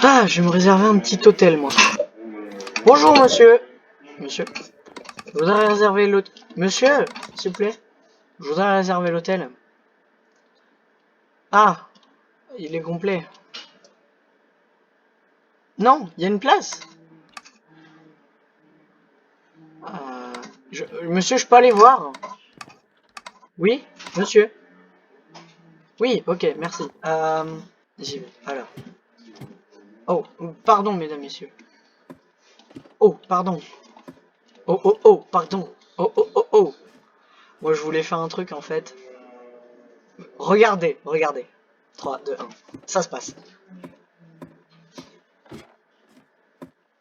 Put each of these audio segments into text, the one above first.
Ah, je vais me réserver un petit hôtel, moi. Bonjour, monsieur. Monsieur. Je voudrais réserver l'hôtel. Monsieur, s'il vous plaît. Je voudrais réserver l'hôtel. Ah, il est complet. Non, il y a une place. Monsieur, je peux aller voir? Oui, monsieur. Oui, ok, merci. J'y vais. Alors. Oh, pardon, mesdames, messieurs. Oh, pardon. Oh, oh, oh, pardon. Oh, oh, oh, oh. Moi, je voulais faire un truc, en fait. Regardez, regardez. 3, 2, 1. Ça se passe.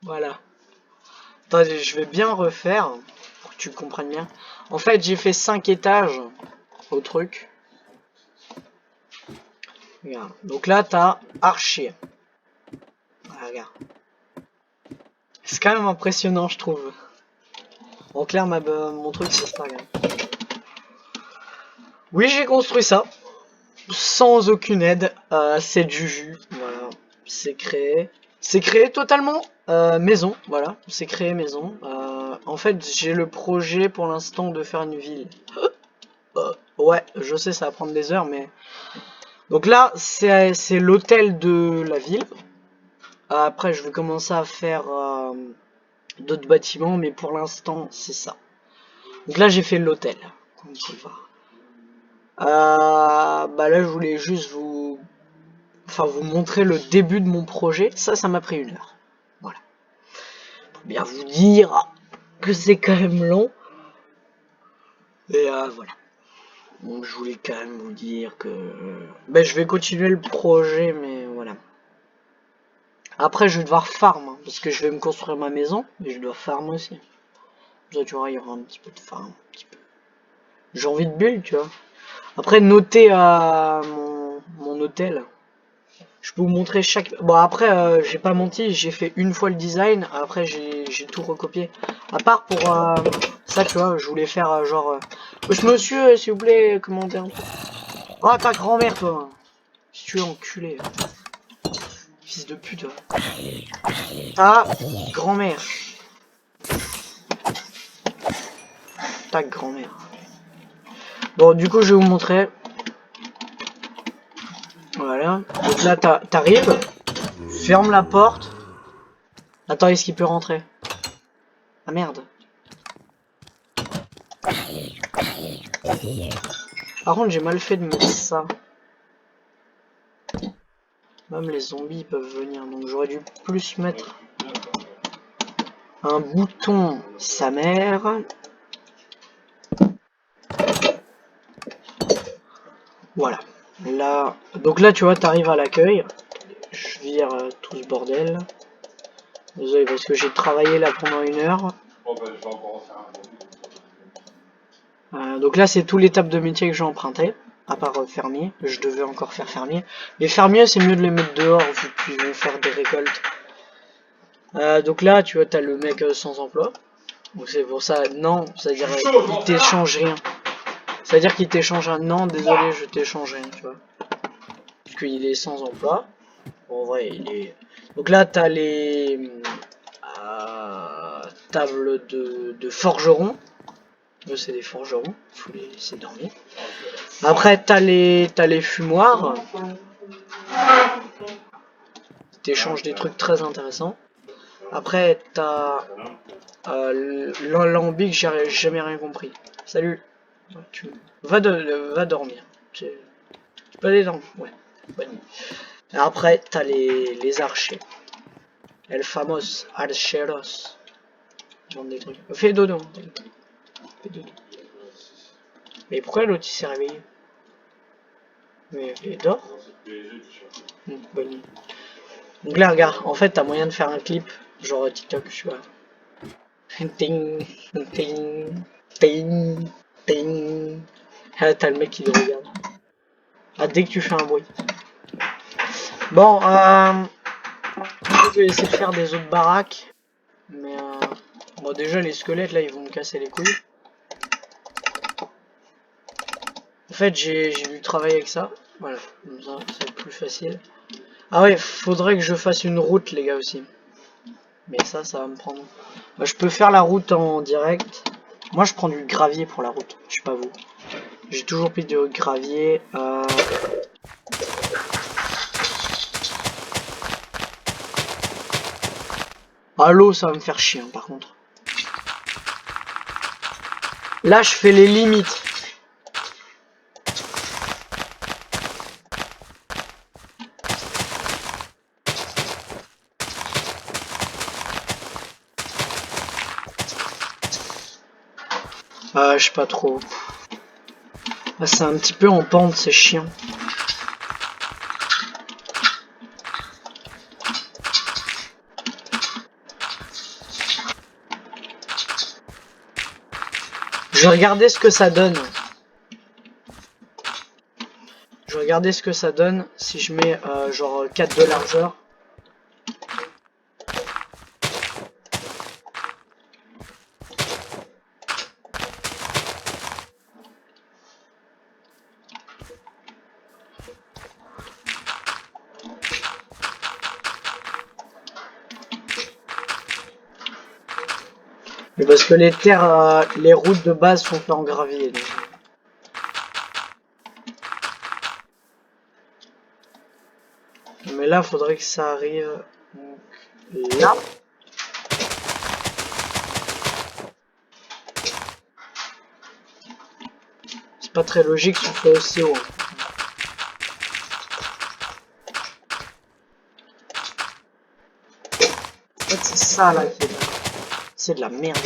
Voilà. Attendez, je vais bien refaire pour que tu comprennes bien. En fait, j'ai fait 5 étages au truc. Regarde. Donc là, t'as archer. Voilà, regarde. C'est quand même impressionnant, je trouve. En clair, mon truc, c'est pas grave. Oui, j'ai construit ça. Sans aucune aide. C'est du jus. Voilà. C'est créé. C'est créé totalement maison. Voilà. C'est créé maison. En fait, j'ai le projet pour l'instant de faire une ville. Ouais, je sais, ça va prendre des heures, mais... Donc là, c'est l'hôtel de la ville. Après, je vais commencer à faire d'autres bâtiments, mais pour l'instant, c'est ça. Donc là, j'ai fait l'hôtel, comme vous pouvez voir. Bah là, je voulais juste vous montrer le début de mon projet. Ça m'a pris 1 heure. Voilà. Pour bien vous dire que c'est quand même long. Et voilà. Donc, je voulais quand même vous dire que... Ben, je vais continuer le projet, mais voilà. Après, je vais devoir farm, hein, parce que je vais me construire ma maison, mais je dois farm aussi. Ça, tu vois, il y aura un petit peu de farm, un petit peu. J'ai envie de bulle, tu vois. Après, notez mon hôtel. Je peux vous montrer chaque... Bon, après, j'ai pas menti, j'ai fait une fois le design, après j'ai tout recopié. À part pour ça, tu vois, je voulais faire genre... monsieur, s'il vous plaît, commandez un truc. Oh, ta grand-mère, toi. Si tu es enculé. Fils de pute. Ta grand-mère. Ta grand-mère. Bon, du coup, je vais vous montrer. Voilà. Donc là, t'arrives. Ferme la porte. Attends, est-ce qu'il peut rentrer? Ah merde. Par contre, j'ai mal fait de mettre ça. Même les zombies peuvent venir. Donc j'aurais dû plus mettre un bouton sa mère. Voilà. Là, donc là, tu vois, t'arrives à l'accueil. Je vire tout ce bordel. Désolé parce que j'ai travaillé là pendant 1 heure. Donc là, c'est tous les tables de métier que j'ai emprunté. À part fermier, je devais encore faire fermier. Les fermiers, c'est mieux de les mettre dehors vu qu'ils vont faire des récoltes. Donc là, tu vois, t'as le mec sans emploi. Donc c'est pour ça, non, c'est-à-dire il t'échange rien. C'est-à-dire qu'il t'échange un non, désolé, je t'échange rien, tu vois. Parce qu'il est sans emploi. Bon, en vrai, il est... Donc là, t'as les tables de forgerons. C'est des forgerons, faut les laisser dormir. Après, t'as les fumoirs. T'échanges des trucs très intéressants. Après, t'as l'alambic, j'ai jamais rien compris. Salut. Va dormir. Tu peux aller dans... Ouais. Bonne nuit. Et après, t'as les archers. El famos archeros. Ils vendent des trucs. Fais dodo. Fais dodo. Mais pourquoi l'autre il s'est réveillé? Mais il dort. Bonne nuit. Donc là, regarde. En fait, t'as moyen de faire un clip. Genre TikTok, tu vois. Ting, ting, ting, ting. Ah, t'as le mec qui le regarde. Ah, dès que tu fais un bruit. Bon, je vais essayer de faire des autres baraques. Mais bon, déjà les squelettes là, ils vont me casser les couilles. En fait, j'ai dû travailler avec ça. Voilà, comme ça, c'est plus facile. Ah ouais, faudrait que je fasse une route, les gars, aussi. Mais ça va me prendre... je peux faire la route en direct. Moi, je prends du gravier pour la route. Je sais pas vous. J'ai toujours pris du gravier. Ah, l'eau, ça va me faire chier, hein, par contre. Là, je fais les limites. Je sais pas trop. Ah, c'est un petit peu en pente, c'est chiant. Je vais regarder ce que ça donne. Je vais regarder ce que ça donne si je mets genre 4 de largeur. Mais parce que les terres, les routes de base sont faites en gravier. Donc. Mais là, faudrait que ça arrive donc, là. C'est pas très logique que ce soit aussi haut. En fait, c'est ça là qui est... C'est de la merde.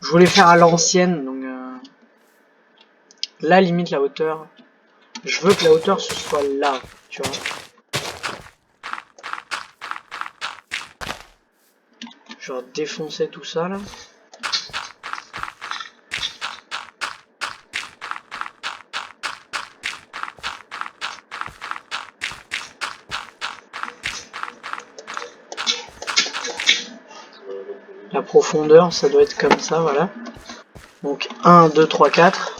Je voulais faire à l'ancienne, donc là limite la hauteur. Je veux que la hauteur ce soit là, tu vois. Genre défoncer tout ça là. La profondeur, ça doit être comme ça, voilà. Donc 1, 2, 3, 4.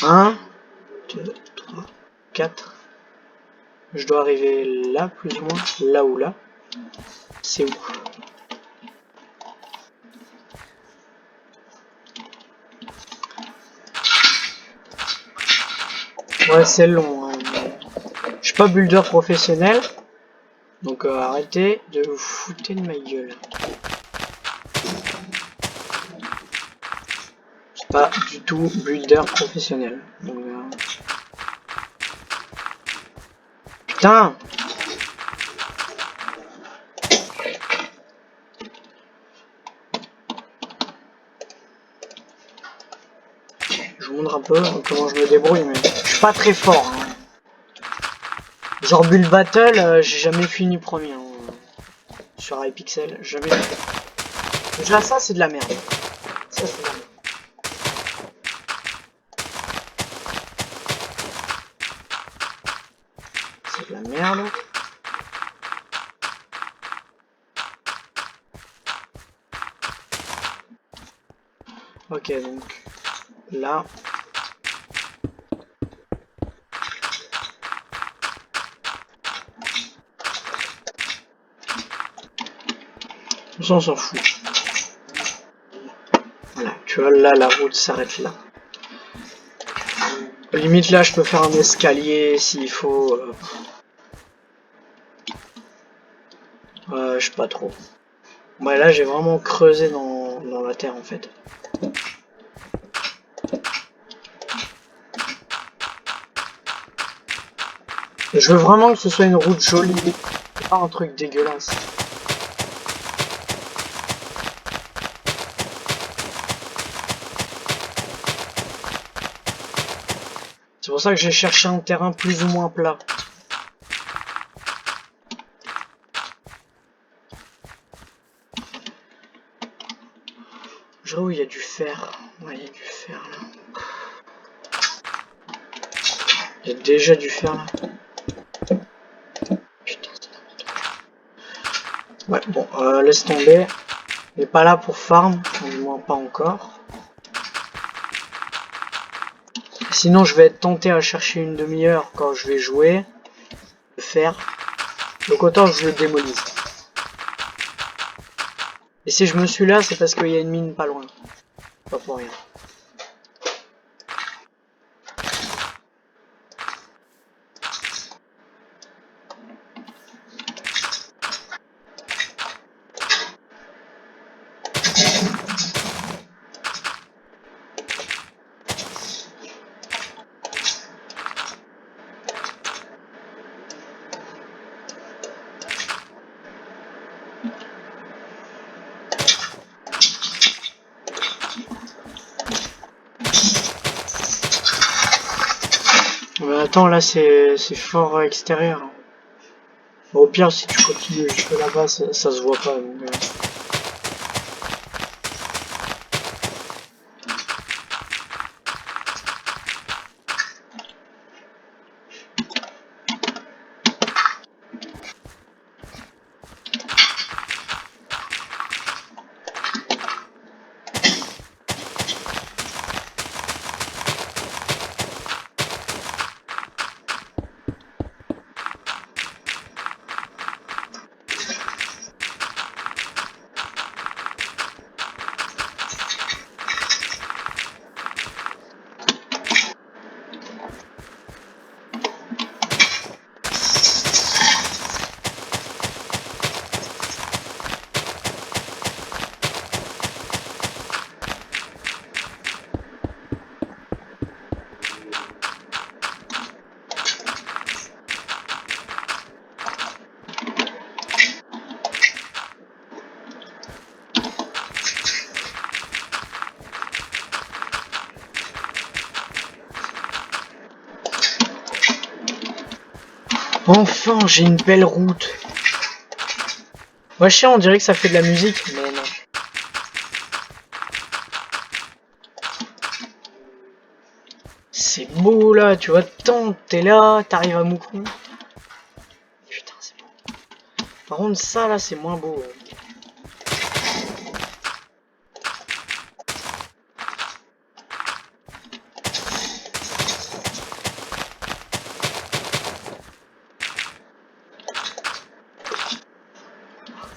1, 2, 3, 4. Je dois arriver là, plus ou moins. Là ou là. C'est où? Ouais, c'est long. Hein. Je suis pas builder professionnel. Donc arrêtez de vous foutre de ma gueule. Je suis pas du tout builder professionnel. Donc, putain! Je vous montre un peu comment je me débrouille, mais je suis pas très fort. Hein. Genre Build Battle, j'ai jamais fini premier. Hein. Sur iPixel, jamais. Déjà ça c'est de la merde. Ça c'est de la merde. C'est de la merde. Ok donc là. On s'en fout. Voilà, tu vois là la route s'arrête là. Limite là je peux faire un escalier s'il faut. Je sais pas trop. Ouais là j'ai vraiment creusé dans la terre en fait. Et je veux vraiment que ce soit une route jolie, pas un truc dégueulasse. C'est pour ça que j'ai cherché un terrain plus ou moins plat. Je vois où il y a du fer. Ouais, il y a du fer là. Il y a déjà du fer là. Putain, c'est n'importe quoi. Ouais, bon, laisse tomber. n'est pas là pour farm, du moins pas encore. Sinon je vais être tenté à chercher une demi-heure quand je vais jouer, le faire. Donc autant je le démolisse. Et si je me suis là, c'est parce qu'il y a une mine pas loin. Pas pour rien. Mais attends, là c'est fort extérieur. Bon, au pire, si tu continues jusque là-bas, ça se voit pas. Donc, Enfin, j'ai une belle route. Ouais, je sais, on dirait que ça fait de la musique, mais non. C'est beau là, tu vois, tant t'es là, t'arrives à Moucron. Putain, c'est beau. Par contre, ça là, c'est moins beau.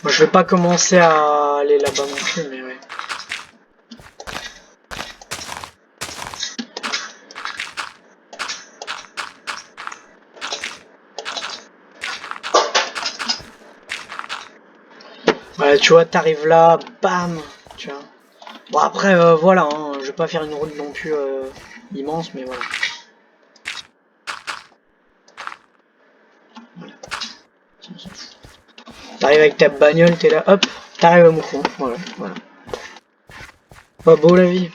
Moi, je vais pas commencer à aller là-bas non plus, mais ouais. Ouais, tu vois, t'arrives là, bam, tu vois. Bon, après, voilà, hein, je vais pas faire une route non plus immense, mais voilà. T'arrives avec ta bagnole, t'es là, hop, t'arrives à Moucron, voilà, voilà. Pas beau la vie.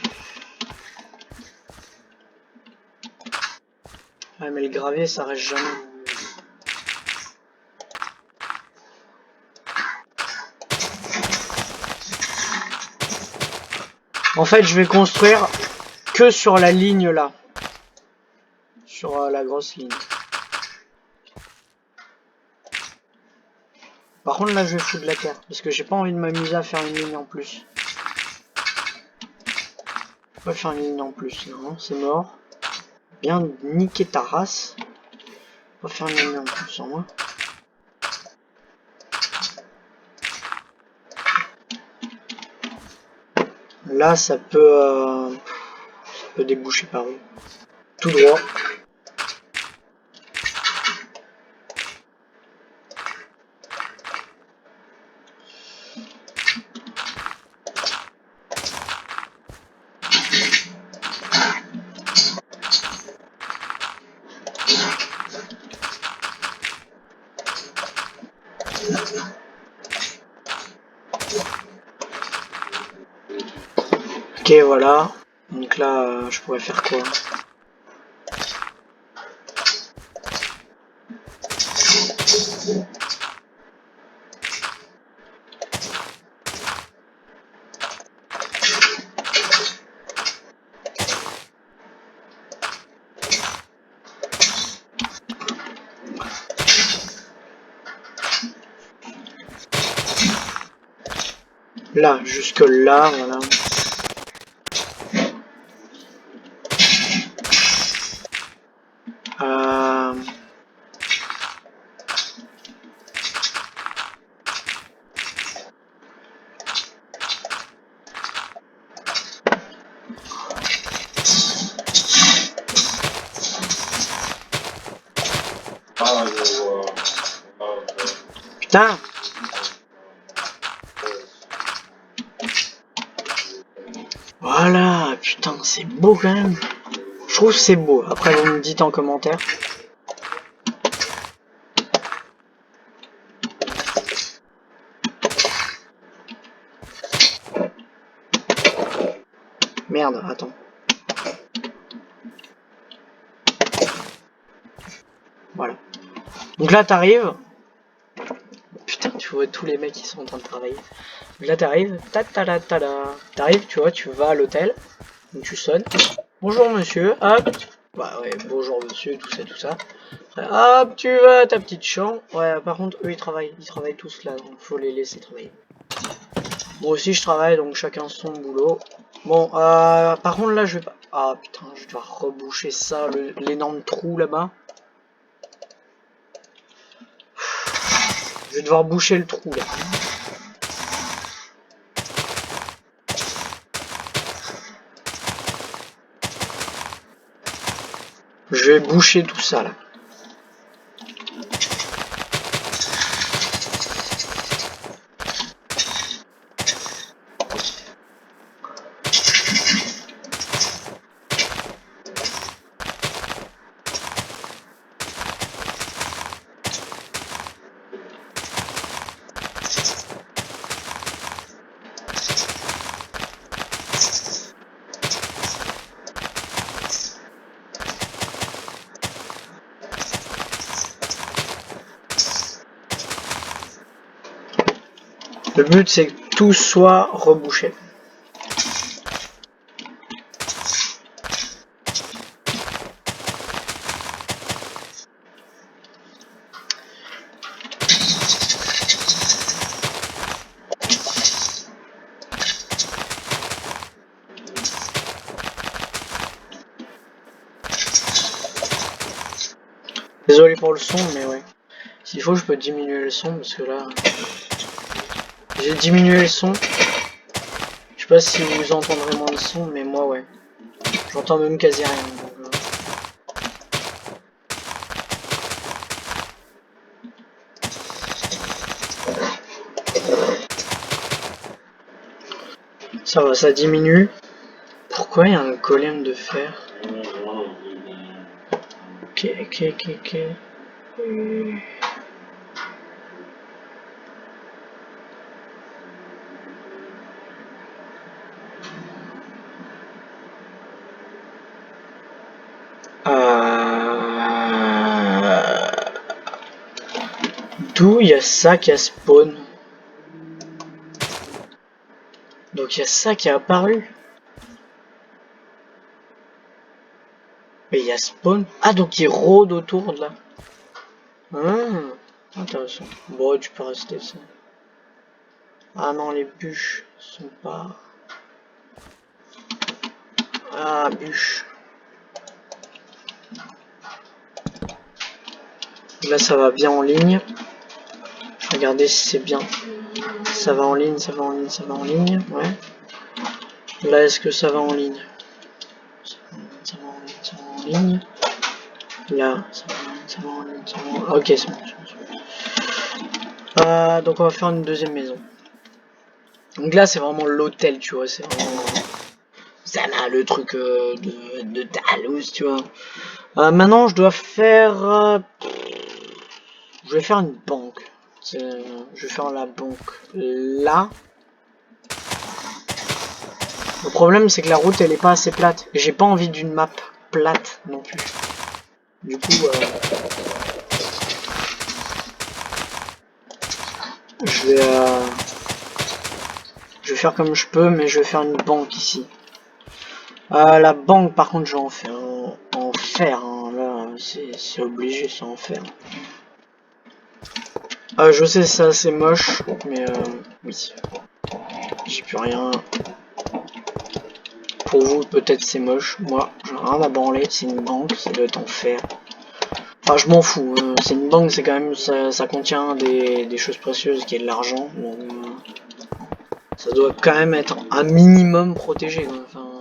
Ouais, mais le gravier, ça reste jamais. En fait, je vais construire que sur la ligne là. Sur la grosse ligne. Par contre, là, je vais foutre de la terre. Parce que j'ai pas envie de m'amuser à faire une ligne en plus. Je peux pas faire une ligne en plus, non, c'est mort. Bien niquer ta race. On va faire une ligne en plus en moins. Là, ça peut déboucher par où? Tout droit. Ok, voilà. Donc là, je pourrais faire quoi? Là, jusque là, voilà. Putain! Voilà, putain, c'est beau quand même. Je trouve que c'est beau. Après, vous me dites en commentaire. Merde, attends. Voilà. Donc là, t'arrives. Putain, tu vois tous les mecs qui sont en train de travailler. Donc là, t'arrives. T'arrives, tu vois, tu vas à l'hôtel. Donc tu sonnes. Bonjour monsieur. Hop. Bah ouais, bonjour monsieur, tout ça, tout ça. Après, hop, tu vas à ta petite chambre. Ouais, par contre, eux, ils travaillent tous là. Donc faut les laisser travailler. Moi aussi, je travaille, donc chacun son boulot. Bon, par contre, là, je vais pas... Ah, putain, je vais devoir reboucher ça, l'énorme trou là-bas. Je vais devoir boucher le trou, là. Je vais boucher tout ça, là. Le but, c'est que tout soit rebouché. Désolé pour le son, mais ouais. S'il faut, je peux diminuer le son, parce que là... J'ai diminué le son. Je sais pas si vous entendrez moins de son, mais moi, ouais. J'entends même quasi rien. Donc, ça va, ça diminue. Pourquoi il y a un golem de fer? Ok. D'où il y a ça qui a spawn? Donc il y a ça qui a apparu. Mais il y a spawn. Ah, donc il rôde autour de là. Intéressant. Bon, tu peux rester ça. Ah non, les bûches sont pas... Ah, bûches. Là, ça va bien en ligne. Je vais regarder si c'est bien. Ça va en ligne, ça va en ligne, ça va en ligne. Ouais. Là, est-ce que ça va en ligne? Ça va en ligne, ça va en ligne. Là, ça va en ligne, ça va en ligne, ça va en ligne. Ok, c'est bon. Donc on va faire une deuxième maison. Donc là, c'est vraiment l'hôtel, tu vois. C'est vraiment... Ça là, le truc de Talos, tu vois. Maintenant, je dois faire... Je vais faire une banque. Je vais faire la banque là. Le problème, c'est que la route, elle est pas assez plate. Et j'ai pas envie d'une map plate non plus. Du coup, je vais faire comme je peux, mais je vais faire une banque ici. La banque, par contre, je vais en faire en fer. Hein. Là, c'est obligé, c'est en fer. Je sais, ça, c'est moche, mais oui. J'ai plus rien. Pour vous, peut-être c'est moche. Moi, j'en ai rien à branler. C'est une banque, ça doit être en fer. Enfin, je m'en fous. C'est une banque, c'est quand même ça contient des choses précieuses, qui est de l'argent. Donc, ça doit quand même être un minimum protégé. Quoi. Enfin,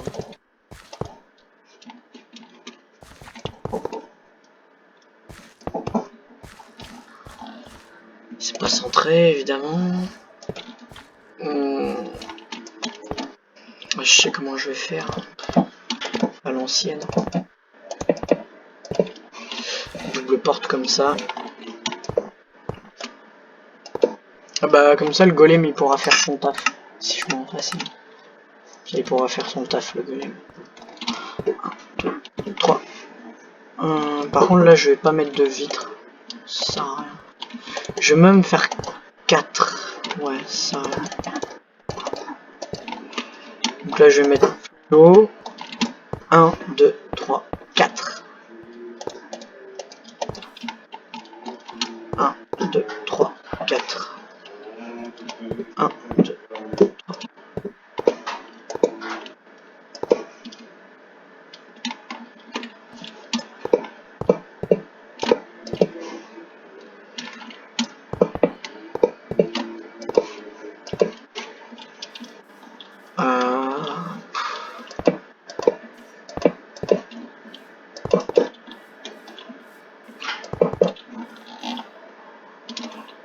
c'est pas centré, évidemment. Je sais comment je vais faire. À l'ancienne. Double porte comme ça. Ah bah comme ça le golem il pourra faire son taf. Si je m'en facile. Il pourra faire son taf le golem. 1, 2, 3. Par contre là je vais pas mettre de vitre. Ça sert à rien. Je vais même faire 4. Ouais ça. Donc là je vais mettre l'eau. 1, 2, 3, 4. 1, 2, 3, 4. 1, 2.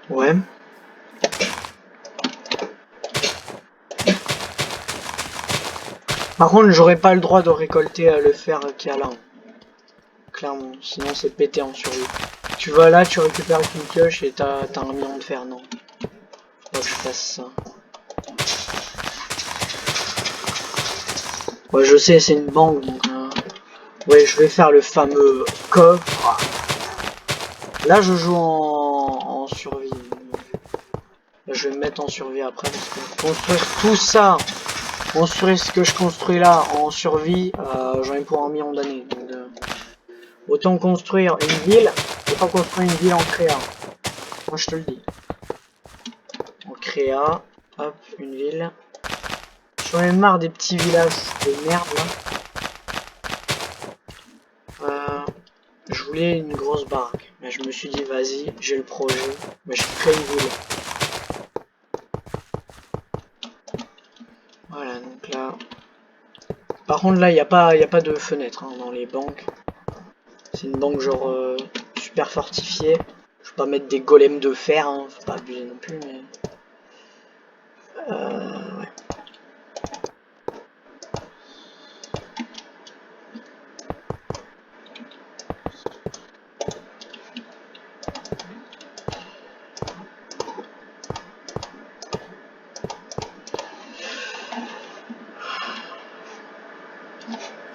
Ouais. Par contre, j'aurais pas le droit de récolter le fer qu'il y a là. Clairement, sinon c'est pété en survie. Tu vas là, tu récupères avec une pioche et t'as un million de fer, non. Faut pas que je fasse ça. Ouais, je sais, c'est une banque, donc... ouais, je vais faire le fameux coffre. Là, je joue en survie. Là, je vais me mettre en survie après, parce que construire tout ça, construire ce que je construis là en survie, j'en ai pour un million d'années. Donc, autant construire une ville, autant construire une ville en créa. Moi, je te le dis. En créa, hop, une ville. J'en ai marre des petits villages de merde là. Je voulais une grosse baraque, mais je me suis dit vas-y, j'ai le projet, mais je crée une ville. Voilà, donc là. Par contre là, il n'y a pas de fenêtre hein, dans les banques. C'est une banque genre super fortifiée. Je vais pas mettre des golems de fer, hein, faut pas abuser non plus, mais. Ouais.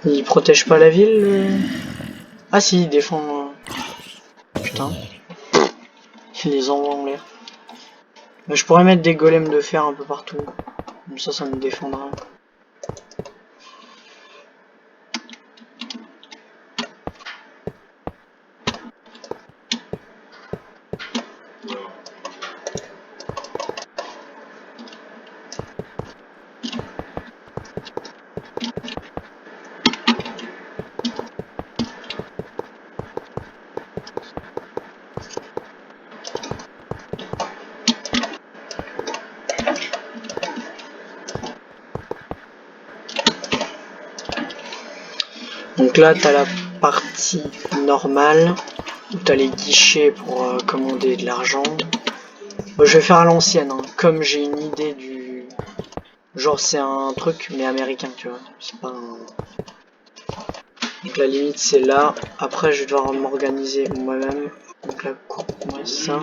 Il protège pas la ville Ah si, il défend... Putain. Il les envoie en l'air. Mais je pourrais mettre des golems de fer un peu partout. Comme ça me défendra. Donc là, t'as la partie normale, où t'as les guichets pour commander de l'argent. Bon, je vais faire à l'ancienne, hein, comme j'ai une idée du... Genre c'est un truc, mais américain, tu vois. C'est pas un... Donc la limite c'est là. Après je vais devoir m'organiser moi-même. Donc là, coupe-moi ça.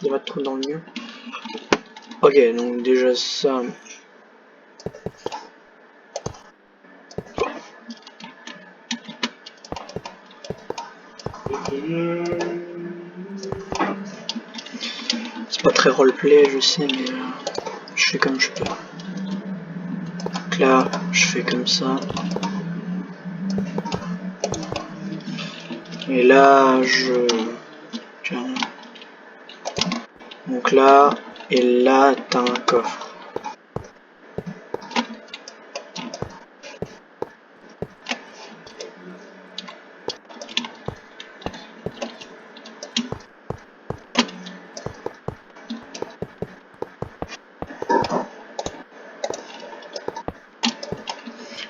Il y a pas de trou dans le mur. Ok, donc déjà ça... C'est pas très roleplay, je sais, mais je fais comme je peux. Donc là, je fais comme ça. Et là, je... Tiens. Donc là, et là, t'as un coffre.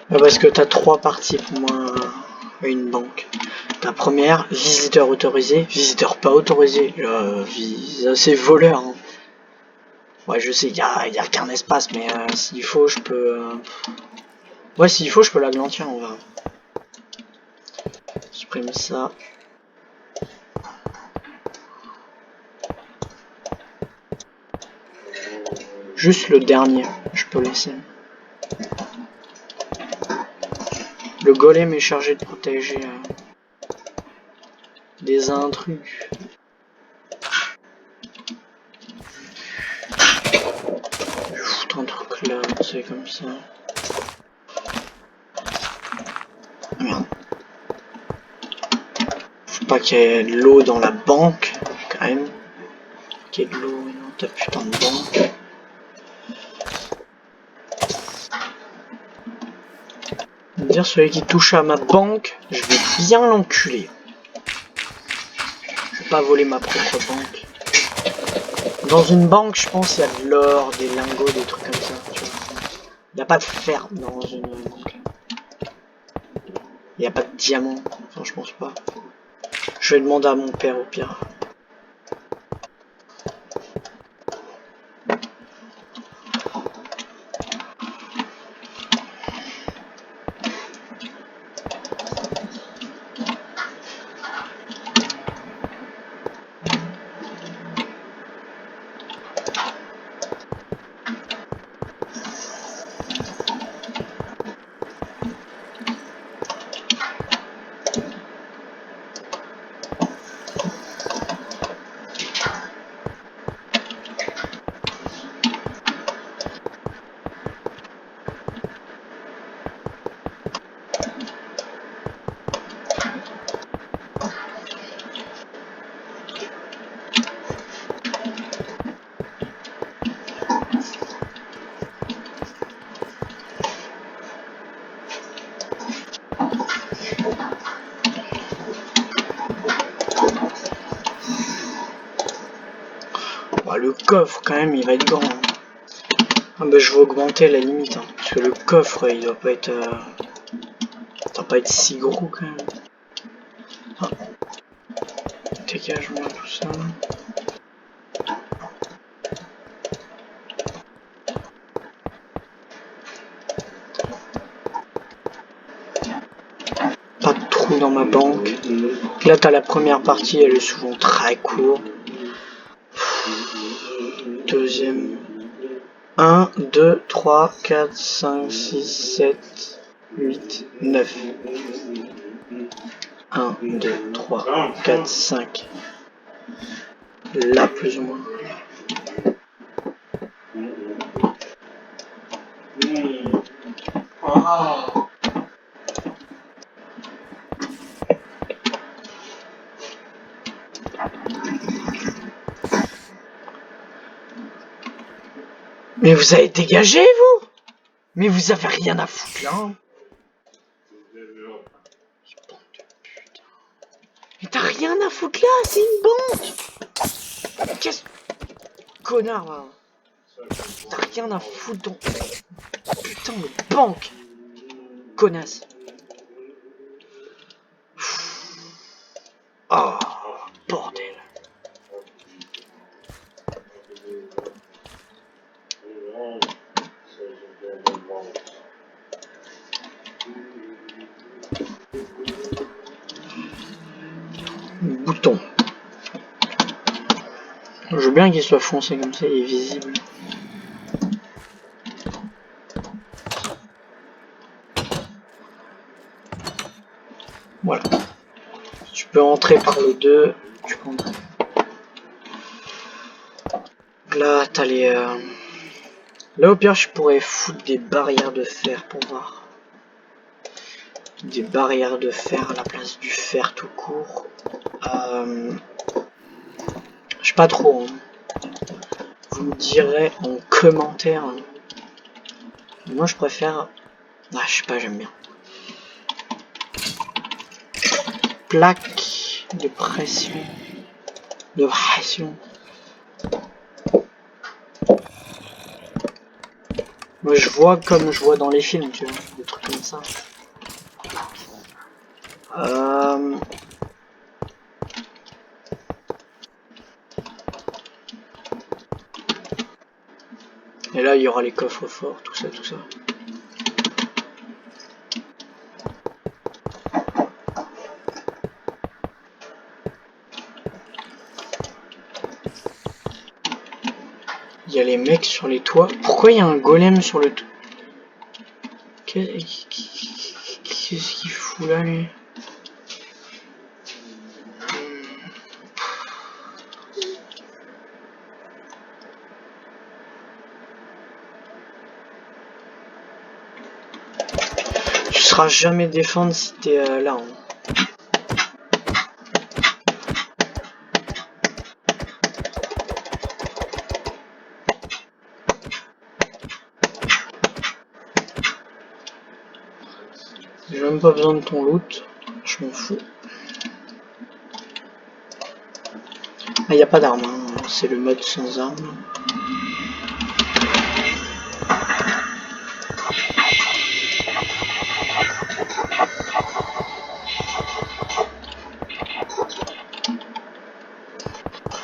Parce que t'as 3 parties pour moi à une banque. La première, visiteur autorisé, visiteur pas autorisé. C'est voleur. Hein. Ouais, je sais, y a qu'un espace, mais s'il faut, je peux. Ouais, s'il faut, je peux l'agrandir, on va. Supprimer ça. Juste le dernier, je peux laisser. Le golem est chargé de protéger des intrus. Je vais foutre un truc là, c'est comme ça. Merde. Faut pas qu'il y ait de l'eau dans la banque, quand même. Qu'il y ait de l'eau dans ta putain de banque. Dire celui qui touche à ma banque, je vais bien l'enculer. Je vais pas voler ma propre banque. Dans une banque, je pense il y a de l'or, des lingots, des trucs comme ça. Tu vois. Il n'y a pas de fer dans une banque. Il n'y a pas de diamant. Enfin, je pense pas. Je vais demander à mon père au pire. Le coffre quand même il va être grand. Ah bah, je vais augmenter la limite hein, parce que le coffre il doit pas être si gros quand même. Ah. Dégage-moi tout ça. Pas de trou dans ma banque. Là t'as la première partie, elle est souvent très courte. Deuxième. 1, 2, 3, 4, 5, 6, 7, 8, 9. 1, 2, 3, 4, 5. Là, plus ou moins. Mais vous avez dégagé, vous? Mais vous avez rien à foutre, là. Hein. Mais t'as rien à foutre là, c'est une banque. Qu'est-ce... Connard, là. T'as rien à foutre dans... Putain de banque. Connasse. Oh, bordel. Bouton. Je veux bien qu'il soit foncé comme ça, il est visible. Voilà. Tu peux entrer par le 2. Tu peux entrer. Là, t'as les... Là, au pire, je pourrais foutre des barrières de fer pour voir. Des barrières de fer à la place du fer tout court. Je sais pas trop. Hein. Vous me direz en commentaire. Moi, je préfère... Ah, je sais pas, j'aime bien. Plaque de pression. De pression. Moi je vois comme je vois dans les films, tu vois, des trucs comme ça. Et là il y aura les coffres forts, tout ça, tout ça. Il y a les mecs sur les toits. Pourquoi il y a un golem sur le toit? Qu'est-ce qu'il fout là, lui? Tu seras jamais défendre si t'es là. Hein. J'ai même pas besoin de ton loot. Je m'en fous. Ah, y a pas d'armes. Hein. C'est le mode sans armes.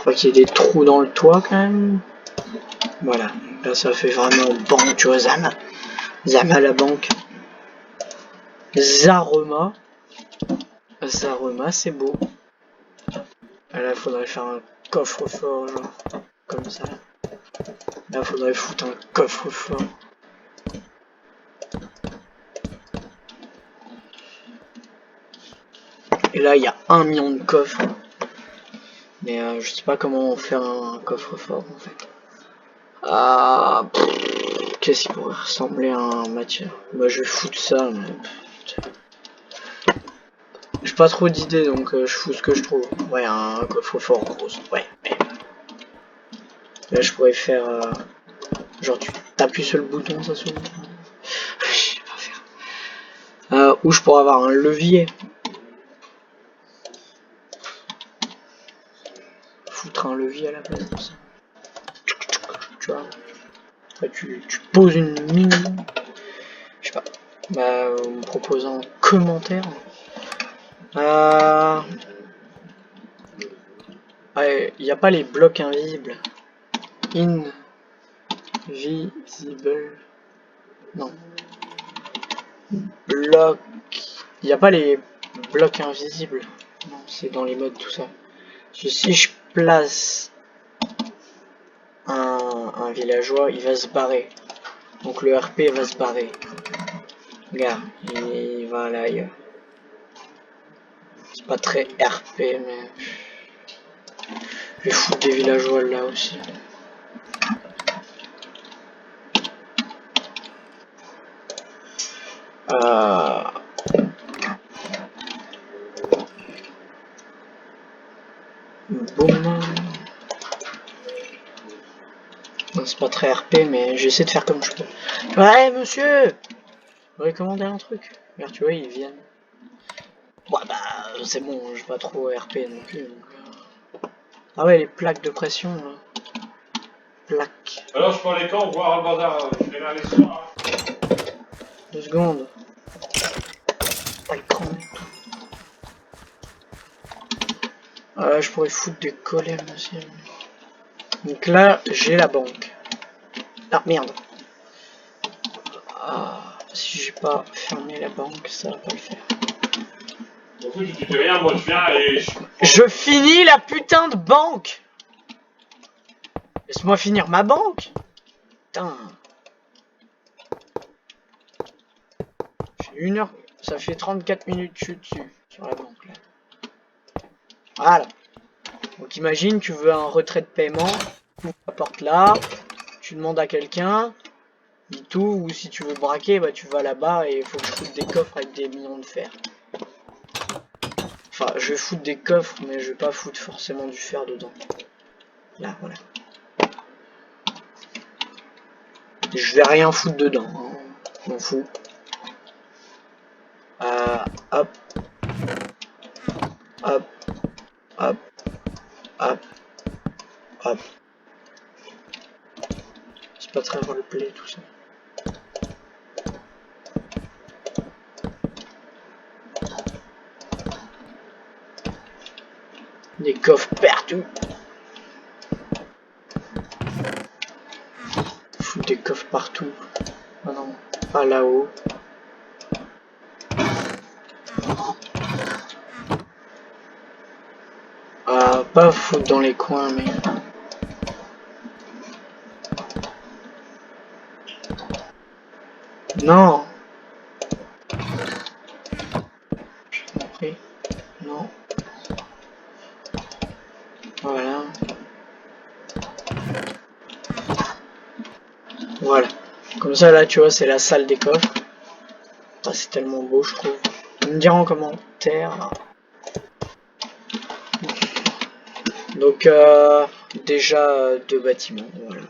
Faut qu'il y ait des trous dans le toit quand même. Voilà. Là ça fait vraiment banque, tu vois, Zama. Zama la banque. Zarema. Zarema, c'est beau. Là, faudrait faire un coffre-fort, genre, comme ça. Là, faudrait foutre un coffre-fort. Et là, il y a 1 million de coffres. Mais je sais pas comment faire un coffre-fort, en fait. Ah, qu'est-ce qui pourrait ressembler à un matière? Bah, je vais foutre ça, mais... J'ai pas trop d'idées, donc je fous ce que je trouve. Ouais, un coffre-fort rose. Ouais. Là, je pourrais faire... genre, tu t'appuies sur le bouton, ça s'ouvre. Je sais pas faire. Ou je pourrais avoir un levier. Foutre un levier à la place de ça. Tu vois. Après, tu poses une mine. Je sais pas. Bah, me propose un commentaire. Ouais, il n'y a pas les blocs invisibles. Invisible. Non. Bloc. Il n'y a pas les blocs invisibles. Non, c'est dans les modes, tout ça. Si je place un villageois, il va se barrer. Donc le RP va se barrer. Regarde, il va là ailleurs. C'est pas très RP, mais... Je vais foutre des villageois là aussi. Boum. C'est pas très RP, mais j'essaie de faire comme je peux. Ouais, monsieur! Vous voudrais commander un truc? Regarde, tu vois, ils viennent. Ouais, bah, c'est bon, j'ai pas trop RP non plus. Donc... Ah ouais, les plaques de pression, là. Plaques. Alors, je prends les camps, voir le bazar. Je vais là les soirs. 2 secondes. Pas l'écran. Je pourrais foutre des golems aussi. Donc là, j'ai la banque. Ah, merde. Si j'ai pas fermé la banque, ça va pas le faire. En fait, tu dis rien, moi je viens et Je finis la putain de banque! Laisse-moi finir ma banque! Putain. Ça fait 34 minutes que je suis dessus, sur la banque là. Voilà. Donc imagine, tu veux un retrait de paiement, tu ouvres la porte là, tu demandes à quelqu'un, dit tout, ou si tu veux braquer, bah tu vas là-bas et il faut que je foute des coffres avec des millions de fer. Enfin, je vais foutre des coffres, mais je vais pas foutre forcément du fer dedans. Là, voilà. Je vais rien foutre dedans, hein. Je m'en fous. Hop. Hop. Hop. Hop. Hop. C'est pas très roleplay tout ça. Des coffres partout. Foutre des coffres partout. Ah non, pas là-haut. Pas foutre dans les coins, mais... Non. J'ai compris. Non. Voilà. Voilà. Comme ça, là, tu vois, c'est la salle des coffres. Ah, c'est tellement beau, je trouve. Vous me direz en commentaire. Donc, déjà, 2 bâtiments. Voilà.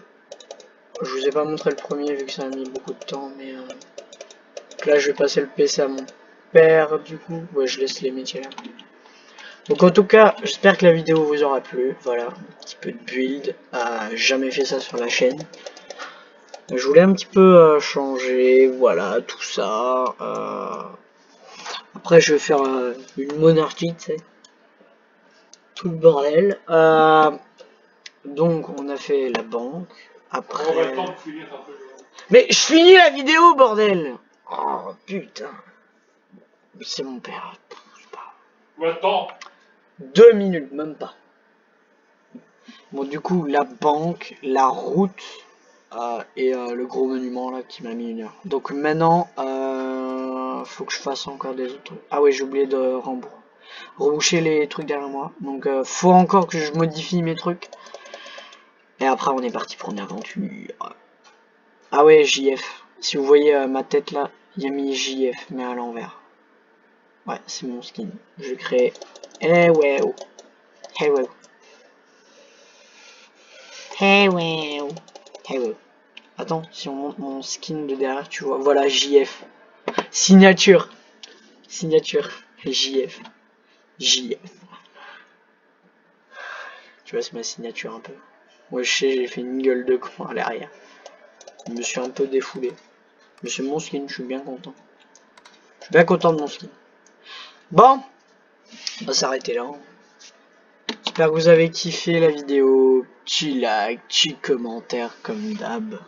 Je vous ai pas montré le premier, vu que ça a mis beaucoup de temps, mais... Donc là, je vais passer le PC à mon père, du coup. Ouais, je laisse les métiers là. Donc en tout cas, j'espère que la vidéo vous aura plu. Voilà, un petit peu de build. Jamais fait ça sur la chaîne. Je voulais un petit peu changer, voilà, tout ça. Après, je vais faire une monarchie, tu sais. Tout le bordel. Donc, on a fait la banque. Après... On va le temps de finir un peu. Mais je finis la vidéo, bordel! Oh, putain. C'est mon père. Ou attends. 2 minutes, même pas. Bon, du coup, la banque, la route et le gros monument là qui m'a mis 1 heure. Donc maintenant, faut que je fasse encore des autres trucs. Ah ouais, j'ai oublié de reboucher les trucs derrière moi. Donc faut encore que je modifie mes trucs. Et après, on est parti pour une aventure. Ah ouais, JF. Si vous voyez ma tête là, il y a mis JF, mais à l'envers. Ouais, c'est mon skin. Je vais créer. Eh ouais, oh. Eh ouais. Eh ouais, oh. Eh ouais. Attends, si on monte mon skin de derrière, tu vois. Voilà, JF. Signature. Signature. JF. JF. Tu vois, c'est ma signature un peu. Moi, je sais, j'ai fait une gueule de con à l'arrière. Je me suis un peu défoulé. Mais c'est mon skin, je suis bien content. Je suis bien content de mon skin. Bon, on va s'arrêter là. J'espère que vous avez kiffé la vidéo. Petit like, petit commentaire comme d'hab.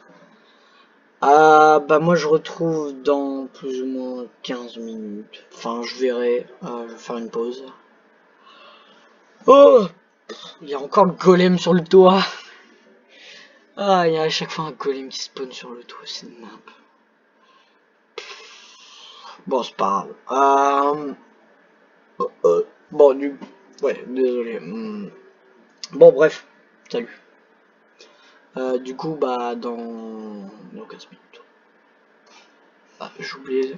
Bah moi je retrouve dans plus ou moins 15 minutes. Enfin je verrai, je vais faire une pause. Oh, il y a encore le golem sur le toit. Ah, il y a à chaque fois un golem qui spawn sur le toit, c'est nimp. Bon c'est pas grave. Bon ouais, désolé. Bon bref, salut. Du coup bah dans 15 minutes. Ah j'ai oublié.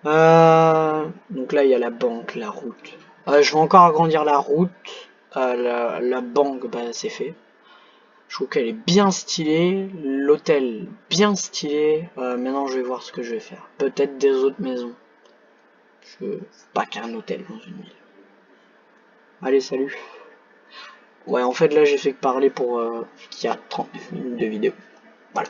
Donc là il y a la banque, la route. Je vais encore agrandir la route. La banque, bah c'est fait. Je trouve qu'elle est bien stylée. L'hôtel, bien stylé. Maintenant, je vais voir ce que je vais faire. Peut-être des autres maisons. Pas qu'un hôtel dans une ville. Allez, salut. Ouais, en fait, là, j'ai fait que parler pour qu'il y a 30 minutes de vidéo. Voilà.